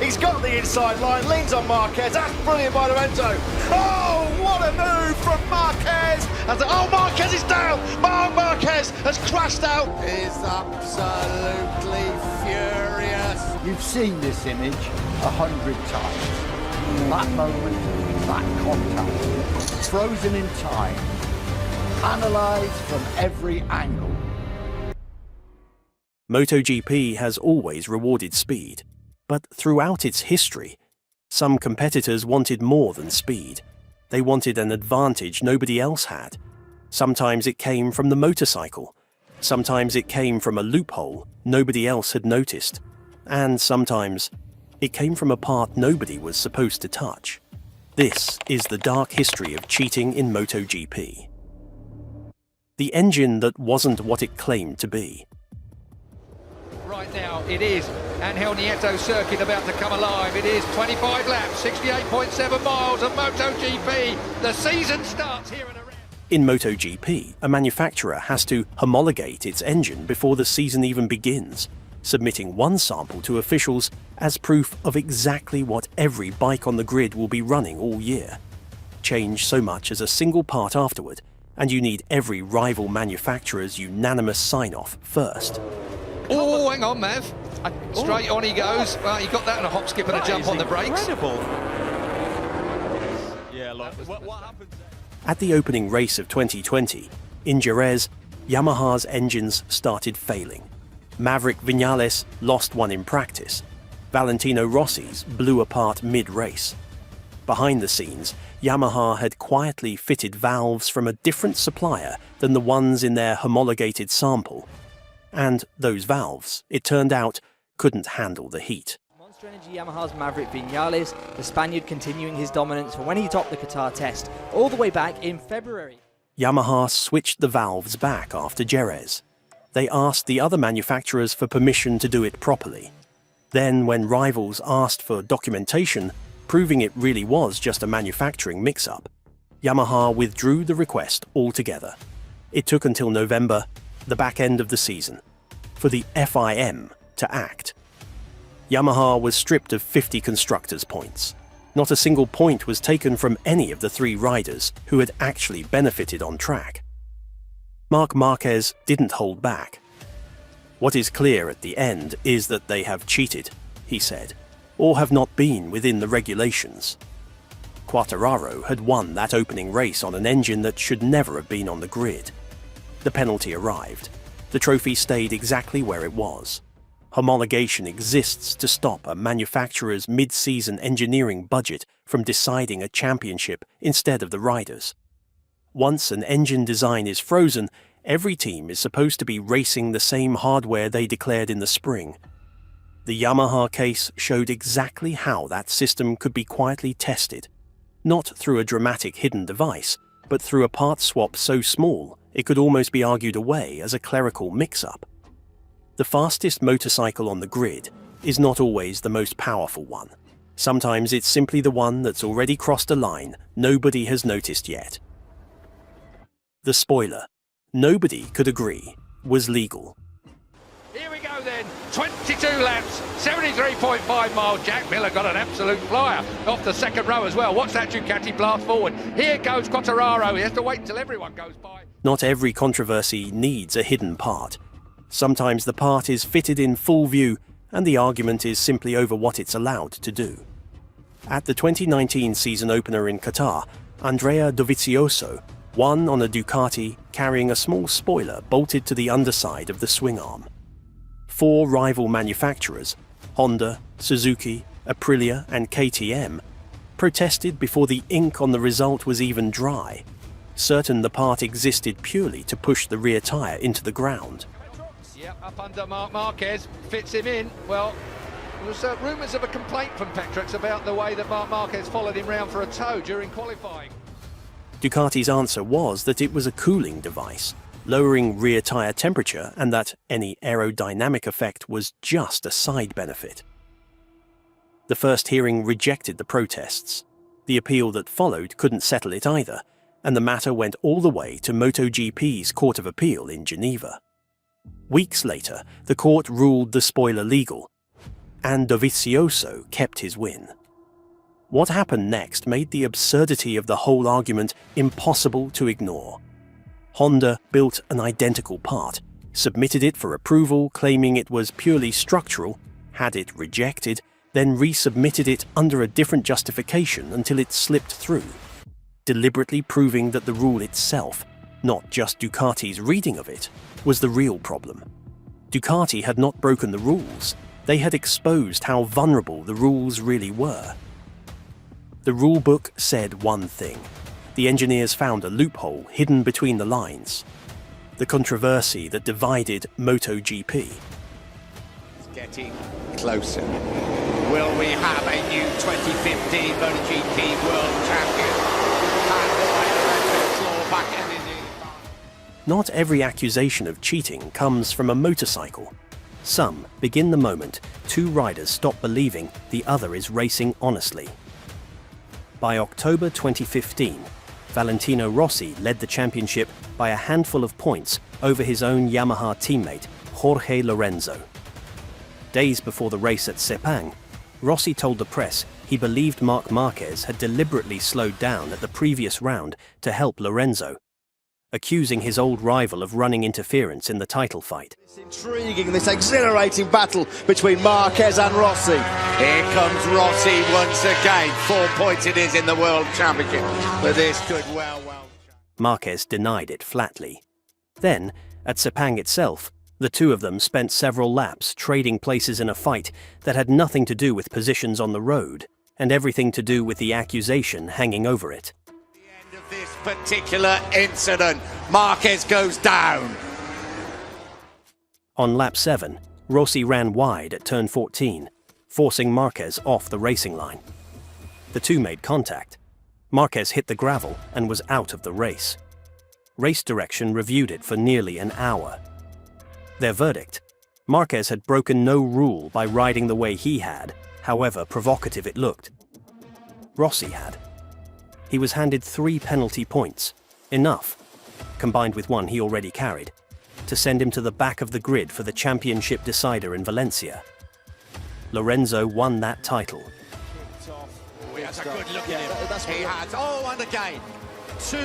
He's got the inside line, leans on Marquez. That's brilliant by Lorenzo. Oh, what a move from Marquez. Oh, Marquez is down. Marquez has crashed out. Is absolutely furious. You've seen this image 100 times. That moment, that contact, frozen in time, analysed from every angle. MotoGP has always rewarded speed, but throughout its history, some competitors wanted more than speed. They wanted an advantage nobody else had. Sometimes it came from the motorcycle. Sometimes it came from a loophole nobody else had noticed. And sometimes it came from a part nobody was supposed to touch. This is the dark history of cheating in MotoGP. The engine that wasn't what it claimed to be. Right now it is Angel Nieto circuit about to come alive. It is 25 laps, 68.7 miles of MotoGP. The season starts here in around. In MotoGP, a manufacturer has to homologate its engine before the season even begins, submitting one sample to officials as proof of exactly what every bike on the grid will be running all year. Change so much as a single part afterward, and you need every rival manufacturer's unanimous sign-off first. Oh, hang on, Mav. Straight on he goes. Well, he got that in a hop, skip and a jump on the brakes. Incredible. Yeah, what happens there? At the opening race of 2020, in Jerez, Yamaha's engines started failing. Maverick Viñales lost one in practice. Valentino Rossi's blew apart mid-race. Behind the scenes, Yamaha had quietly fitted valves from a different supplier than the ones in their homologated sample. And those valves, it turned out, couldn't handle the heat. Monster Energy Yamaha's Maverick Viñales, the Spaniard continuing his dominance for when he topped the Qatar test, all the way back in February. Yamaha switched the valves back after Jerez. They asked the other manufacturers for permission to do it properly. Then, when rivals asked for documentation, proving it really was just a manufacturing mix-up, Yamaha withdrew the request altogether. It took until November, the back end of the season, for the FIM to act. Yamaha was stripped of 50 constructors' points. Not a single point was taken from any of the three riders who had actually benefited on track. Marc Marquez didn't hold back. What is clear at the end is that they have cheated, he said, or have not been within the regulations. Quartararo had won that opening race on an engine that should never have been on the grid. The penalty arrived. The trophy stayed exactly where it was. Homologation exists to stop a manufacturer's mid-season engineering budget from deciding a championship instead of the riders. Once an engine design is frozen, every team is supposed to be racing the same hardware they declared in the spring. The Yamaha case showed exactly how that system could be quietly tested, not through a dramatic hidden device, but through a part swap so small it could almost be argued away as a clerical mix-up. The fastest motorcycle on the grid is not always the most powerful one. Sometimes it's simply the one that's already crossed a line nobody has noticed yet. The spoiler, nobody could agree, was legal. Here we go then, 22 laps, 73.5 miles. Jack Miller got an absolute flyer off the second row as well. Watch that Ducati blast forward. Here goes Quartararo. He has to wait until everyone goes by. Not every controversy needs a hidden part. Sometimes the part is fitted in full view and the argument is simply over what it's allowed to do. At the 2019 season opener in Qatar, Andrea Dovizioso won on a Ducati carrying a small spoiler bolted to the underside of the swing arm. 4 rival manufacturers, Honda, Suzuki, Aprilia and KTM, protested before the ink on the result was even dry, certain the part existed purely to push the rear tyre into the ground. Yep, up under Marc Marquez, fits him in. Well, there was rumours of a complaint from Petrox about the way that Marc Marquez followed him round for a tow during qualifying. Ducati's answer was that it was a cooling device, lowering rear tyre temperature, and that any aerodynamic effect was just a side benefit. The first hearing rejected the protests. The appeal that followed couldn't settle it either, and the matter went all the way to MotoGP's Court of Appeal in Geneva. Weeks later, the court ruled the spoiler legal, and Dovizioso kept his win. What happened next made the absurdity of the whole argument impossible to ignore. Honda built an identical part, submitted it for approval claiming it was purely structural, had it rejected, then resubmitted it under a different justification until it slipped through, deliberately proving that the rule itself, not just Ducati's reading of it, was the real problem. Ducati had not broken the rules, they had exposed how vulnerable the rules really were. The rulebook said one thing. The engineers found a loophole hidden between the lines. The controversy that divided MotoGP. It's getting closer. Will we have a new 2015 MotoGP World Champion? And will claw back and Not every accusation of cheating comes from a motorcycle. Some begin the moment two riders stop believing the other is racing honestly. By October 2015, Valentino Rossi led the championship by a handful of points over his own Yamaha teammate, Jorge Lorenzo. Days before the race at Sepang, Rossi told the press he believed Marc Marquez had deliberately slowed down at the previous round to help Lorenzo, accusing his old rival of running interference in the title fight. This intriguing, this exhilarating battle between Marquez and Rossi. here comes Rossi once again. 4 points it is in the World Championship. But this could well. Marquez denied it flatly. Then, at Sepang itself, the two of them spent several laps trading places in a fight that had nothing to do with positions on the road and everything to do with the accusation hanging over it. This particular incident, Marquez goes down. On lap 7, Rossi ran wide at turn 14, forcing Marquez off the racing line. The two made contact. Marquez hit the gravel and was out of the race. Race Direction reviewed it for nearly an hour. Their verdict: Marquez had broken no rule by riding the way he had, however provocative it looked. Rossi had. He was handed 3 penalty points, enough, combined with one he already carried, to send him to the back of the grid for the championship decider in Valencia. Lorenzo won that title. He has a good look at him. He has, and again, 2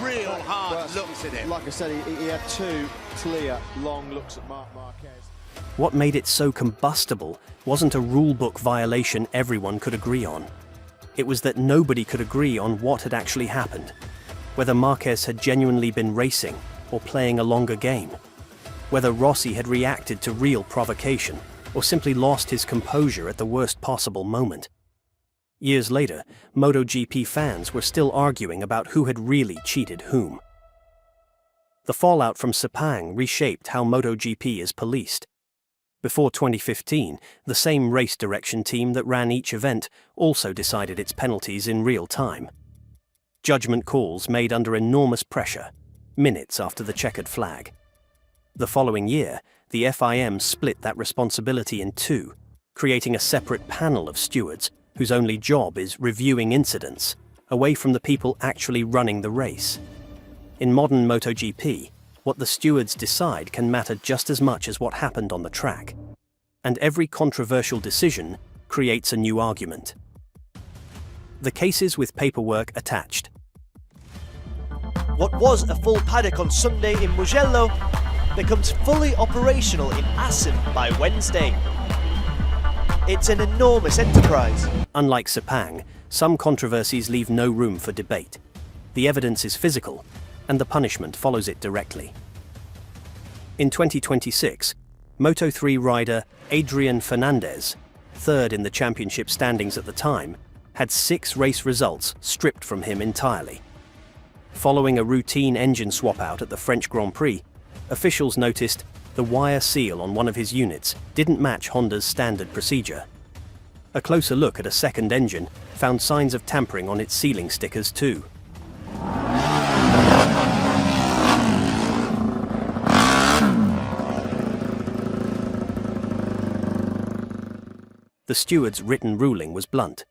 real hard looks at him. Like I said, he had 2 clear, long looks at Marquez. What made it so combustible wasn't a rulebook violation everyone could agree on. It was that nobody could agree on what had actually happened, whether Marquez had genuinely been racing or playing a longer game, whether Rossi had reacted to real provocation or simply lost his composure at the worst possible moment. Years later, MotoGP fans were still arguing about who had really cheated whom. The fallout from Sepang reshaped how MotoGP is policed. Before 2015, the same race direction team that ran each event also decided its penalties in real time. Judgment calls made under enormous pressure, minutes after the checkered flag. The following year, the FIM split that responsibility in 2, creating a separate panel of stewards whose only job is reviewing incidents, away from the people actually running the race. In modern MotoGP, what the stewards decide can matter just as much as what happened on the track. And every controversial decision creates a new argument. The cases with paperwork attached. What was a full paddock on Sunday in Mugello becomes fully operational in Assen by Wednesday. It's an enormous enterprise. Unlike Sepang, some controversies leave no room for debate. The evidence is physical, and the punishment follows it directly. In 2026, Moto3 rider Adrian Fernandez, third in the championship standings at the time, had 6 race results stripped from him entirely. Following a routine engine swap-out at the French Grand Prix, officials noticed the wire seal on one of his units didn't match Honda's standard procedure. A closer look at a second engine found signs of tampering on its sealing stickers too. The steward's written ruling was blunt.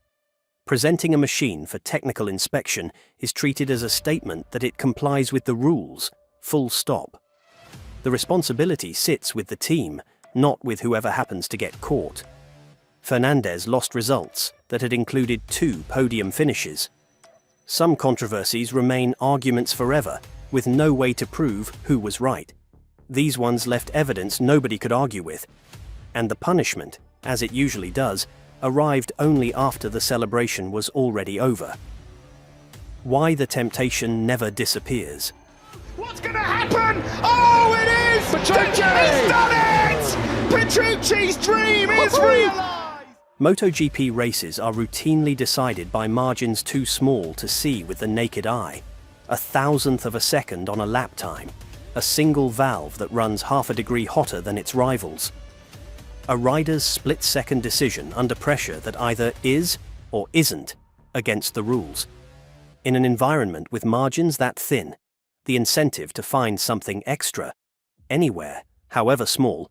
Presenting a machine for technical inspection is treated as a statement that it complies with the rules, full stop. The responsibility sits with the team, not with whoever happens to get caught. Fernandez lost results that had included 2 podium finishes. Some controversies remain arguments forever, with no way to prove who was right. These ones left evidence nobody could argue with, and the punishment, as it usually does, arrived only after the celebration was already over. Why the temptation never disappears. What's going to happen? Oh, it is! Petrucci! He's done it! Petrucci's dream is realised! MotoGP races are routinely decided by margins too small to see with the naked eye. 1/1000th of a second on a lap time. A single valve that runs half a degree hotter than its rivals. A rider's split-second decision under pressure that either is or isn't against the rules. In an environment with margins that thin, the incentive to find something extra, anywhere, however small,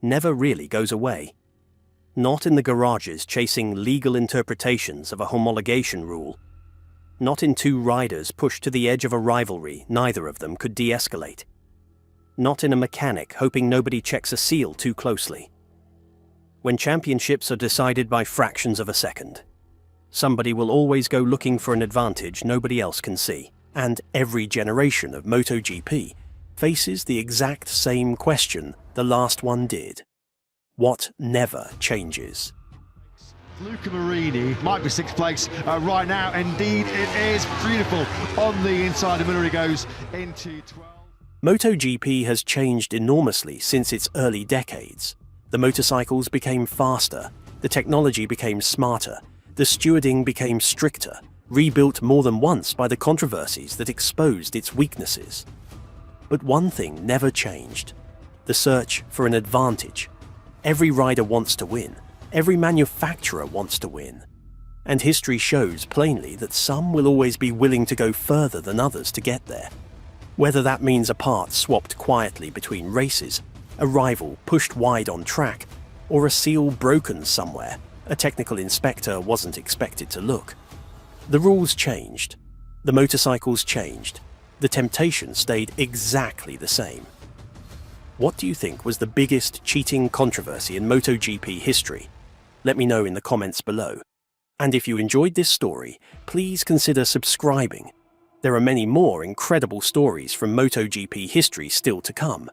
never really goes away. Not in the garages chasing legal interpretations of a homologation rule. Not in 2 riders pushed to the edge of a rivalry neither of them could de-escalate. Not in a mechanic hoping nobody checks a seal too closely. When championships are decided by fractions of a second, somebody will always go looking for an advantage nobody else can see. And every generation of MotoGP faces the exact same question the last one did. What never changes? Luca Marini might be 6th place right now. Indeed, it is beautiful. On the inside, the Miller goes into 12. MotoGP has changed enormously since its early decades. The motorcycles became faster, the technology became smarter, the stewarding became stricter, rebuilt more than once by the controversies that exposed its weaknesses. But one thing never changed: the search for an advantage. Every rider wants to win. Every manufacturer wants to win. And history shows plainly that some will always be willing to go further than others to get there. Whether that means a part swapped quietly between races, a rival pushed wide on track, or a seal broken somewhere a technical inspector wasn't expected to look. The rules changed. The motorcycles changed. The temptation stayed exactly the same. What do you think was the biggest cheating controversy in MotoGP history? Let me know in the comments below. And if you enjoyed this story, please consider subscribing. There are many more incredible stories from MotoGP history still to come.